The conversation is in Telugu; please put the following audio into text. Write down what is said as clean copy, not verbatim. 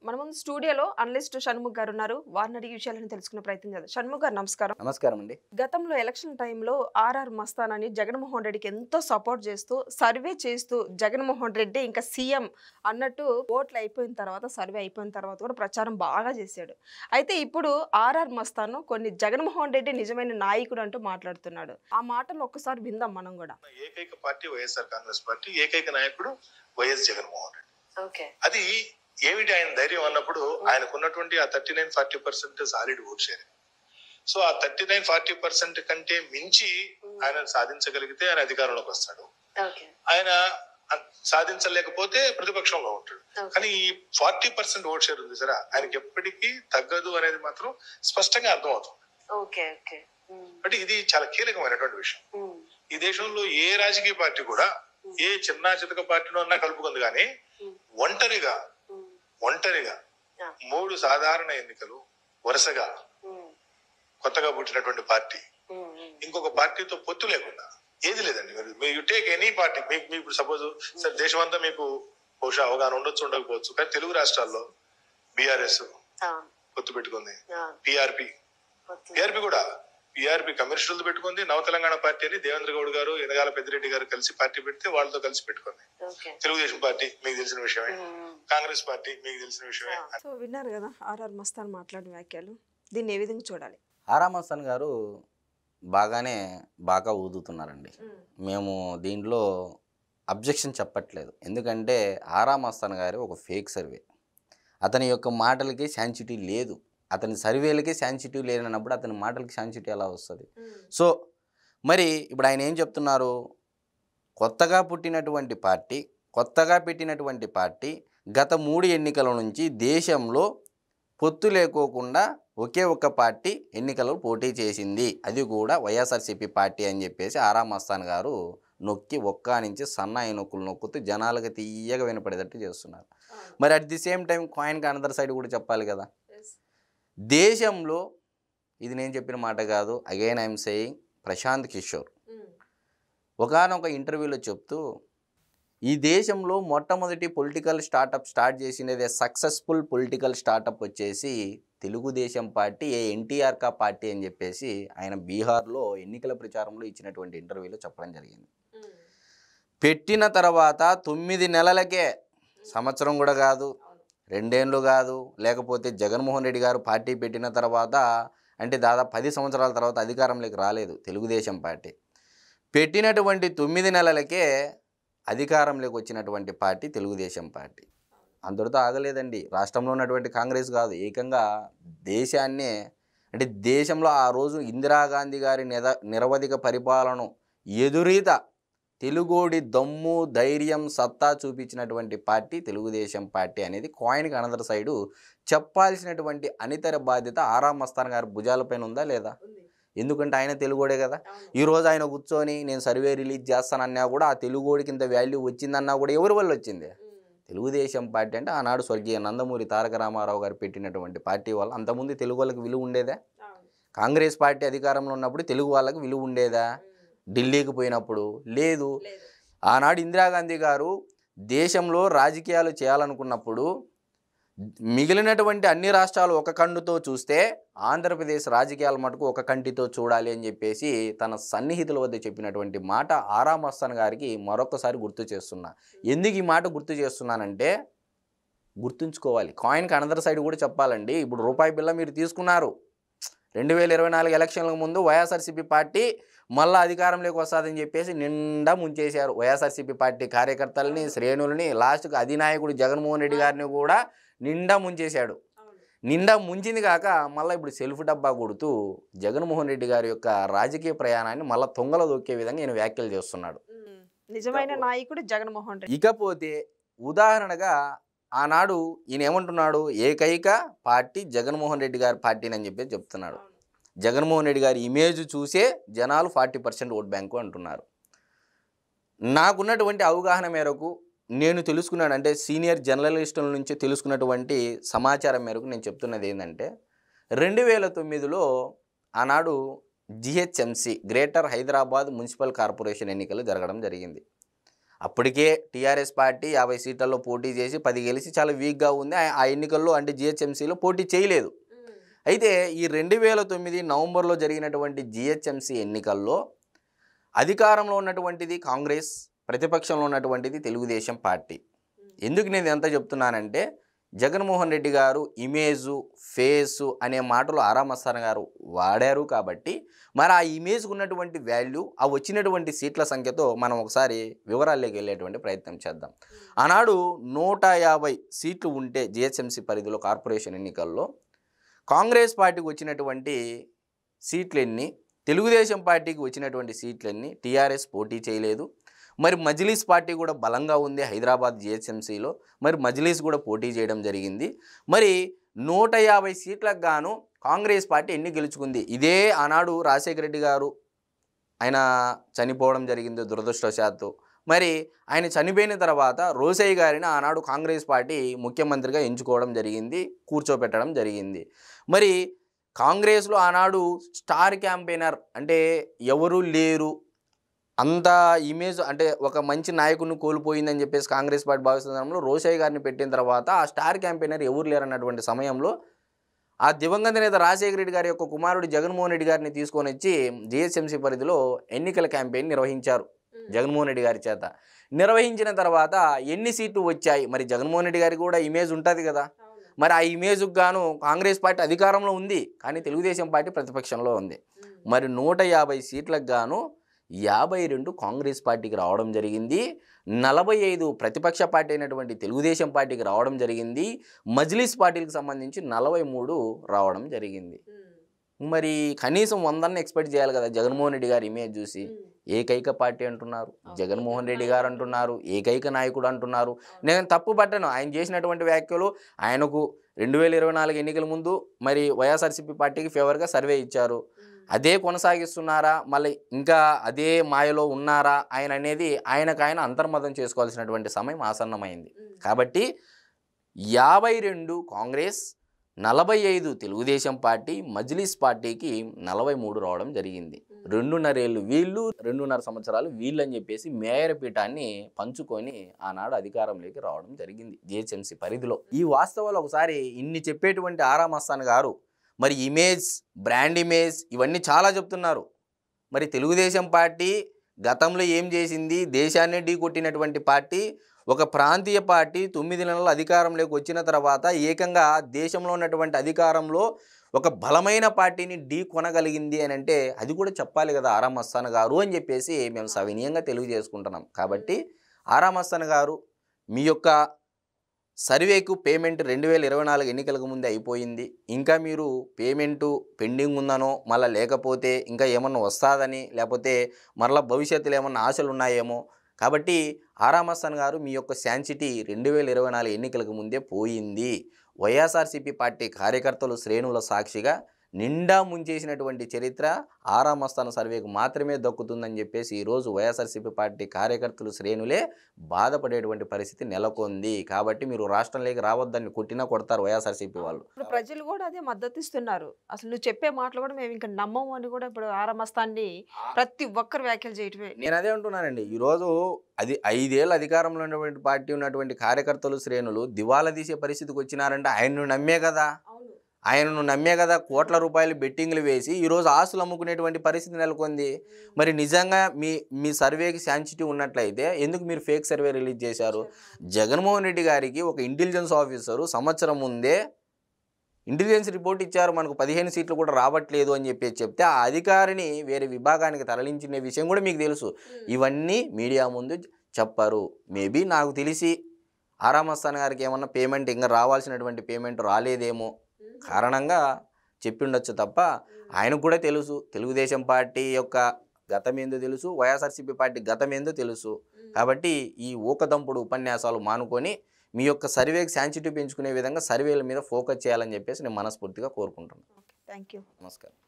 మన ముందు స్టూడియోలో అనలిస్ట్ షణ్ముఖ్ గారు ఉన్నారు. వారిని అడిగి విషయాలను తెలుసుకునే ప్రయత్నం చేద్దాం. షణ్ముఖ్ గారు నమస్కారం. నమస్కారం అండి. గతంలో ఎలక్షన్ టైంలో ఆర్ఆర్ మస్తాన్ అని జగన్మోహన్ రెడ్డికి ఎంతో సపోర్ట్ చేస్తూ సర్వే చేస్తూ జగన్మోహన్ రెడ్డి ఇంకా సీఎం అన్నట్టు ఓట్లు అయిపోయిన తర్వాత సర్వే అయిపోయిన తర్వాత కూడా ప్రచారం బాగా చేశాడు. అయితే ఇప్పుడు ఆర్ఆర్ మస్తాన్ కొన్ని జగన్మోహన్ రెడ్డి నిజమైన నాయకుడు అంటూ మాట్లాడుతున్నాడు. ఆ మాటలు ఒక్కసారి విందాం మనం కూడా. ఏకైక పార్టీ వైఎస్ఆర్ కాంగ్రెస్ పార్టీ, ఏకైక నాయకుడు వైఎస్ జగన్మోహన్ రెడ్డి. ఓకే, అది ఏమిటి ఆయన ధైర్యం అన్నప్పుడు ఆయనకున్నటువంటి ఆ 39-40% సాలిడ్ ఓట్ షేర్. సో ఆ 39-40% కంటే మించి ఆయన సాధించగలిగితే ఆయన అధికారంలోకి వస్తాడు. ఆయన సాధించలేకపోతే ప్రతిపక్షంలో ఉంటాడు. కానీ ఈ 40% ఓట్ షేర్ ఉంది సరే, ఆయనకి ఎప్పటికీ తగ్గదు అనేది మాత్రం స్పష్టంగా అర్థమవుతుంది. అంటే ఇది చాలా కీలకమైనటువంటి విషయం. ఈ దేశంలో ఏ రాజకీయ పార్టీ కూడా ఏ చిన్న చితక పార్టీలో అన్నా కలుపుకుంది, కానీ ఒంటరిగా 3 సాధారణ ఎన్నికలు వరుసగా కొత్తగా పుట్టినటువంటి పార్టీ ఇంకొక పార్టీతో పొత్తు లేకుండా ఏది లేదండి. మీరు యు టేక్ ఎనీ పార్టీ, మీకు ఇప్పుడు సపోజ్ సరే దేశమంతా మీకు బహుశా అవగాహన ఉండొచ్చు ఉండకపోవచ్చు, కానీ తెలుగు రాష్ట్రాల్లో బీఆర్ఎస్ పొత్తు పెట్టుకుంది, పిఆర్పి కూడా కమ్యూనిస్టులతో పెట్టుకుంది, నవ తెలంగాణ పార్టీ అని దేవేంద్ర గౌడ్ గారు ఎనగాల పెద్దిరెడ్డి గారు కలిసి పార్టీ పెడితే వాళ్ళతో కలిసి పెట్టుకుంది. తెలుగుదేశం పార్టీ మీకు తెలిసిన విషయమే, కాంగ్రెస్ పార్టీ మీకు తెలిసిన విషయమే. సో విన్నారు కదా ఆర్ఆర్ మస్తాన్ మాట్లాడిన వ్యాఖ్యలు, దీన్ని ఏ విధంగా చూడాలి? ఆర్ఆర్ మస్తాన్ గారు బాగా ఊదుతున్నారండి. మేము దీంట్లో అబ్జెక్షన్ చెప్పట్లేదు. ఎందుకంటే ఆర్ఆర్ మస్తాన్ గారు ఒక ఫేక్ సర్వే, అతని యొక్క మాటలకి శాంచిటీ లేదు, అతని సర్వేలకి శాంచిటివ్ లేనప్పుడు అతని మాటలకి శాంచిటీ ఎలా వస్తుంది? సో మరి ఇప్పుడు ఆయన ఏం చెప్తున్నారు? కొత్తగా పెట్టినటువంటి పార్టీ గత 3 ఎన్నికల నుంచి దేశంలో పొత్తు లేకోకుండా ఒకే ఒక్క పార్టీ ఎన్నికలలో పోటీ చేసింది, అది కూడా వైఎస్ఆర్సీపీ పార్టీ అని చెప్పేసి ఆర్ఆర్ మస్తాన్ గారు నొక్కి ఒక్క నుంచి సన్నాయి నొక్కులు నొక్కుతూ జనాలకు తీయగా వినపడేటట్టు చేస్తున్నారు. మరి అట్ ది సేమ్ టైం కాయిన్కి అనదర్ సైడ్ కూడా చెప్పాలి కదా. దేశంలో ఇది నేను చెప్పిన మాట కాదు, again I'm saying, Prashant Kishore ఒకానొక ఇంటర్వ్యూలో చెప్తూ ఈ దేశంలో మొట్టమొదటి పొలిటికల్ స్టార్ట్ చేసినది సక్సెస్ఫుల్ పొలిటికల్ స్టార్టప్ వచ్చేసి తెలుగుదేశం పార్టీ, ఎన్టీఆర్ కా పార్టీ అని చెప్పేసి ఆయన బీహార్లో ఎన్నికల ప్రచారంలో ఇచ్చినటువంటి ఇంటర్వ్యూలో చెప్పడం జరిగింది. పెట్టిన తర్వాత 9 నెలలకే, సంవత్సరం కూడా కాదు, 2 ఏళ్ళు కాదు, లేకపోతే జగన్మోహన్ రెడ్డి గారు పార్టీ పెట్టిన తర్వాత అంటే దాదాపు 10 సంవత్సరాల తర్వాత అధికారంలోకి రాలేదు తెలుగుదేశం పార్టీ. పెట్టినటువంటి 9 నెలలకే అధికారంలోకి వచ్చినటువంటి పార్టీ తెలుగుదేశం పార్టీ. అందరితో ఆగలేదండి. రాష్ట్రంలో ఉన్నటువంటి కాంగ్రెస్ కాదు, ఏకంగా దేశాన్నే, అంటే దేశంలో ఆ రోజు ఇందిరాగాంధీ గారి నిరవధిక పరిపాలన ఎదురీత తెలుగోడి దమ్ము ధైర్యం సత్తా చూపించినటువంటి పార్టీ తెలుగుదేశం పార్టీ అనేది కాయిన్కి అనదర్ సైడు చెప్పాల్సినటువంటి అనితర బాధ్యత ఆర్ఆర్ మస్తాన్ గారి భుజాలపైన ఉందా లేదా? ఎందుకంటే ఆయన తెలుగోడే కదా. ఈరోజు ఆయన కూర్చొని నేను సర్వే రిలీజ్ చేస్తానన్నా కూడా ఆ తెలుగోడికి ఇంత వాల్యూ వచ్చిందన్నా కూడా ఎవరి వల్ల వచ్చింది? తెలుగుదేశం పార్టీ అంటే ఆనాడు స్వర్గీయ నందమూరి తారక రామారావు గారు పెట్టినటువంటి పార్టీ వల్ల. అంతకుముందు తెలుగు వాళ్ళకి విలువ ఉండేదా? కాంగ్రెస్ పార్టీ అధికారంలో ఉన్నప్పుడు తెలుగు వాళ్ళకి విలువ ఉండేదా? ఢిల్లీకి పోయినప్పుడు లేదు. ఆనాడు ఇందిరాగాంధీ గారు దేశంలో రాజకీయాలు చేయాలనుకున్నప్పుడు మిగిలినటువంటి అన్ని రాష్ట్రాలు ఒక కన్నుతో చూస్తే ఆంధ్రప్రదేశ్ రాజకీయాల మటుకు ఒక కంటితో చూడాలి అని చెప్పేసి తన సన్నిహితుల వద్ద చెప్పినటువంటి మాట ఆర్ఆర్ మస్తాన్ గారికి మరొకసారి గుర్తు చేస్తున్నా. ఎందుకు ఈ మాట గుర్తు చేస్తున్నానంటే గుర్తుంచుకోవాలి, కాయిన్కి అనదర్ సైడ్ కూడా చెప్పాలండి. ఇప్పుడు రూపాయి బిల్ల మీరు తీసుకున్నారు, 2024 ఎలక్షన్లకు ముందు వైఎస్ఆర్సీపీ పార్టీ మళ్ళీ అధికారంలోకి వస్తుందని చెప్పేసి నిండా ముంచేశారు. వైఎస్ఆర్సీపీ పార్టీ కార్యకర్తలని, శ్రేణులని, లాస్ట్కి అధినాయకుడు జగన్మోహన్ రెడ్డి గారిని కూడా నిండా ముంచేశాడు. నిండా ముంచింది కాక మళ్ళీ ఇప్పుడు సెల్ఫ్ డబ్బా కొడుతూ జగన్మోహన్ రెడ్డి గారి యొక్క రాజకీయ ప్రయాణాన్ని మళ్ళీ తొంగలో దొక్కే విధంగా ఈయన వ్యాఖ్యలు చేస్తున్నాడు. నిజమైన నాయకుడు జగన్మోహన్ రెడ్డి. ఇకపోతే ఉదాహరణగా ఆనాడు ఈయన ఏమంటున్నాడు? ఏకైక పార్టీ జగన్మోహన్ రెడ్డి గారి పార్టీని అని చెప్పేసి చెప్తున్నాడు. జగన్మోహన్ రెడ్డి గారి ఇమేజ్ చూసే జనాలు 40% ఓట్ బ్యాంకు అంటున్నారు. నాకున్నటువంటి అవగాహన మేరకు నేను తెలుసుకున్నాను, అంటే సీనియర్ జర్నలిస్టుల నుంచి తెలుసుకున్నటువంటి సమాచారం మేరకు నేను చెప్తున్నది ఏంటంటే 2009లో ఆనాడు GHMC greater Hyderabad municipal corporation ఎన్నికలు జరగడం జరిగింది. అప్పటికే టీఆర్ఎస్ పార్టీ 50 సీట్లలో పోటీ చేసి 10 గెలిచి చాలా వీక్గా ఉంది. ఆ ఎన్నికల్లో అంటే జిహెచ్ఎంసీలో పోటీ చేయలేదు. అయితే ఈ 2009 నవంబర్లో జరిగినటువంటి జిహెచ్ఎంసీ ఎన్నికల్లో అధికారంలో ఉన్నటువంటిది కాంగ్రెస్, ప్రతిపక్షంలో ఉన్నటువంటిది తెలుగుదేశం పార్టీ. ఎందుకు నేను ఎంత చెప్తున్నానంటే జగన్మోహన్ రెడ్డి గారు ఇమేజు, ఫేసు అనే మాటలు ఆరా మస్తాన్ గారు వాడారు కాబట్టి మరి ఆ ఇమేజ్కి ఉన్నటువంటి వాల్యూ, ఆ వచ్చినటువంటి సీట్ల సంఖ్యతో మనం ఒకసారి వివరాల్లోకి వెళ్ళేటువంటి ప్రయత్నం చేద్దాం. ఆనాడు 150 సీట్లు ఉంటే జిహెచ్ఎంసీ పరిధిలో కార్పొరేషన్ ఎన్నికల్లో కాంగ్రెస్ పార్టీకి వచ్చినటువంటి సీట్లెన్ని, తెలుగుదేశం పార్టీకి వచ్చినటువంటి సీట్లెన్ని, టీఆర్ఎస్ పోటీ చేయలేదు. మరి మజ్లిస్ పార్టీ కూడా బలంగా ఉంది హైదరాబాద్ జిహెచ్ఎంసీలో, మరి మజ్లిస్ కూడా పోటీ చేయడం జరిగింది. మరి 150 సీట్లకు గాను కాంగ్రెస్ పార్టీ ఎన్ని గెలుచుకుంది. ఇదే ఆనాడు రాజశేఖర రెడ్డి గారు ఆయన చనిపోవడం జరిగింది దురదృష్టవశాత్తు. మరి ఆయన చనిపోయిన తర్వాత రోసయ్య గారిని ఆనాడు కాంగ్రెస్ పార్టీ ముఖ్యమంత్రిగా ఎంచుకోవడం జరిగింది, కూర్చోపెట్టడం జరిగింది. మరి కాంగ్రెస్లో ఆనాడు స్టార్ క్యాంపెయినర్ అంటే ఎవరు లేరు, అంత ఇమేజ్ అంటే ఒక మంచి నాయకుడిని కోల్పోయిందని చెప్పేసి కాంగ్రెస్ పార్టీ భావిస్తున్న రోసయ్య గారిని పెట్టిన తర్వాత ఆ స్టార్ క్యాంపెయినర్ ఎవరు లేరన్నటువంటి సమయంలో ఆ దివంగత నేత రాజశేఖర రెడ్డి గారి యొక్క కుమారుడు జగన్మోహన్ రెడ్డి గారిని తీసుకొని వచ్చి జిహెచ్ఎంసీ పరిధిలో ఎన్నికల క్యాంపెయిన్ నిర్వహించారు జగన్మోహన్ రెడ్డి గారి చేత. నిర్వహించిన తర్వాత ఎన్ని సీట్లు వచ్చాయి, మరి జగన్మోహన్ రెడ్డి గారికి కూడా ఇమేజ్ ఉంటుంది కదా, మరి ఆ ఇమేజ్కి గాను కాంగ్రెస్ పార్టీ అధికారంలో ఉంది కానీ తెలుగుదేశం పార్టీ ప్రతిపక్షంలో ఉంది. మరి 150 సీట్లకు గాను 52 కాంగ్రెస్ పార్టీకి రావడం జరిగింది, 45 ప్రతిపక్ష పార్టీ అయినటువంటి తెలుగుదేశం పార్టీకి రావడం జరిగింది, మజ్లిస్ పార్టీలకు సంబంధించి 43 రావడం జరిగింది. మరి కనీసం 100 ఎక్స్పెక్ట్ చేయాలి కదా జగన్మోహన్ రెడ్డి గారి ఇమేజ్ చూసి. ఏకైక పార్టీ అంటున్నారు, జగన్మోహన్ రెడ్డి గారు అంటున్నారు, ఏకైక నాయకుడు అంటున్నారు. నేను తప్పు పట్టను ఆయన చేసినటువంటి వ్యాఖ్యలు. ఆయనకు 2024 ఎన్నికల ముందు మరి వైఎస్ఆర్సీపీ పార్టీకి ఫేవర్గా సర్వే ఇచ్చారు. అదే కొనసాగిస్తున్నారా, మళ్ళీ ఇంకా అదే మాయలో ఉన్నారా ఆయన అనేది ఆయన అంతర్మతం చేసుకోవాల్సినటువంటి సమయం ఆసన్నమైంది. కాబట్టి 52 కాంగ్రెస్, 45 తెలుగుదేశం పార్టీ, మజ్లిస్ పార్టీకి 43 రావడం జరిగింది. 2.5 ఏళ్ళు వీళ్ళు, 2.5 సంవత్సరాలు వీళ్ళు అని చెప్పేసి మేయర్ పీఠాన్ని పంచుకొని ఆనాడు అధికారంలోకి రావడం జరిగింది జిహెచ్ఎంసీ పరిధిలో. ఈ వాస్తవాలు ఒకసారి ఇన్ని చెప్పేటువంటి ఆరా మస్తాన్ గారు మరి ఇమేజ్, బ్రాండ్ ఇమేజ్ ఇవన్నీ చాలా చెప్తున్నారు. మరి తెలుగుదేశం పార్టీ గతంలో ఏం చేసింది, దేశాన్ని ఢీకొట్టినటువంటి పార్టీ, ఒక ప్రాంతీయ పార్టీ 9 నెలల అధికారంలోకి వచ్చిన తర్వాత ఏకంగా దేశంలో ఉన్నటువంటి అధికారంలో ఒక బలమైన పార్టీని ఢీ కొనగలిగింది అని అంటే అది కూడా చెప్పాలి కదా ఆరా మస్తాన్ గారు అని చెప్పేసి మేము సవినీయంగా తెలియజేసుకుంటున్నాం. కాబట్టి ఆరా మస్తాన్ గారు మీ యొక్క సర్వేకు పేమెంట్ 2024 ఎన్నికలకు ముందే అయిపోయింది. ఇంకా మీరు పేమెంటు పెండింగ్ ఉందనో, మళ్ళీ లేకపోతే ఇంకా ఏమన్నా వస్తుందని, లేకపోతే మరలా భవిష్యత్తులో ఏమన్నా ఆశలు ఉన్నాయేమో. కాబట్టి ఆరా మస్తాన్ గారు మీ యొక్క శాంసిటీ 2024 ఎన్నికలకు ముందే పోయింది. వైఎస్ఆర్సీపీ పార్టీ కార్యకర్తలు శ్రేణుల సాక్షిగా నిండా ముంచేసినటువంటి చరిత్ర ఆరా మస్తాన్ సర్వేకు మాత్రమే దక్కుతుందని చెప్పేసి ఈరోజు వైఎస్ఆర్సీపీ పార్టీ కార్యకర్తలు శ్రేణులే బాధపడేటువంటి పరిస్థితి నెలకొంది. కాబట్టి మీరు రాష్ట్రంలోకి రావద్దని కొట్టినా కొడతారు వైఎస్ఆర్సీపీ వాళ్ళు. ఇప్పుడు ప్రజలు కూడా అదే మద్దతు ఇస్తున్నారు. అసలు నువ్వు చెప్పే మాటలు కూడా మేము ఇంకా నమ్మము అని కూడా ఇప్పుడు ఆరా మస్తాన్ని ప్రతి ఒక్కరు వ్యాఖ్యలు చేయటమే. నేను అదే అంటున్నానండి. ఈరోజు అది 5 ఏళ్ళ అధికారంలో ఉన్నటువంటి పార్టీ ఉన్నటువంటి కార్యకర్తలు శ్రేణులు దివాలా తీసే పరిస్థితికి వచ్చినారంటే ఆయన్ను నమ్మే కదా కోట్ల రూపాయలు బెట్టింగ్లు వేసి ఈరోజు ఆస్తులు అమ్ముకునేటువంటి పరిస్థితి నెలకొంది. మరి నిజంగా మీ సర్వేకి శాంసిటీ ఉన్నట్లయితే ఎందుకు మీరు ఫేక్ సర్వే రిలీజ్ చేశారు? జగన్మోహన్ రెడ్డి గారికి ఒక ఇంటెలిజెన్స్ ఆఫీసరు సంవత్సరం ముందే ఇంటెలిజెన్స్ రిపోర్ట్ ఇచ్చారు, మనకు 15 సీట్లు కూడా రావట్లేదు అని చెప్పేసి చెప్తే ఆ అధికారిని వేరే విభాగానికి తరలించిన విషయం కూడా మీకు తెలుసు. ఇవన్నీ మీడియా ముందు చెప్పారు. మేబీ నాకు తెలిసి ఆరా మస్తాన్ గారికి ఏమన్నా పేమెంట్ ఇంకా రావాల్సినటువంటి పేమెంట్ రాలేదేమో కారణంగా చెప్పిండొచ్చు తప్ప ఆయనకు కూడా తెలుసు తెలుగుదేశం పార్టీ యొక్క గతం ఏందో తెలుసు, వైఎస్ఆర్సీపీ పార్టీ గతం ఏందో తెలుసు. కాబట్టి ఈ ఊకదంపుడు ఉపన్యాసాలు మానుకొని మీ యొక్క సర్వేకి శాంసిటీ పెంచుకునే విధంగా సర్వేల మీద ఫోకస్ చేయాలని చెప్పేసి నేను మనస్ఫూర్తిగా కోరుకుంటున్నాను. Thank you. నమస్కారం.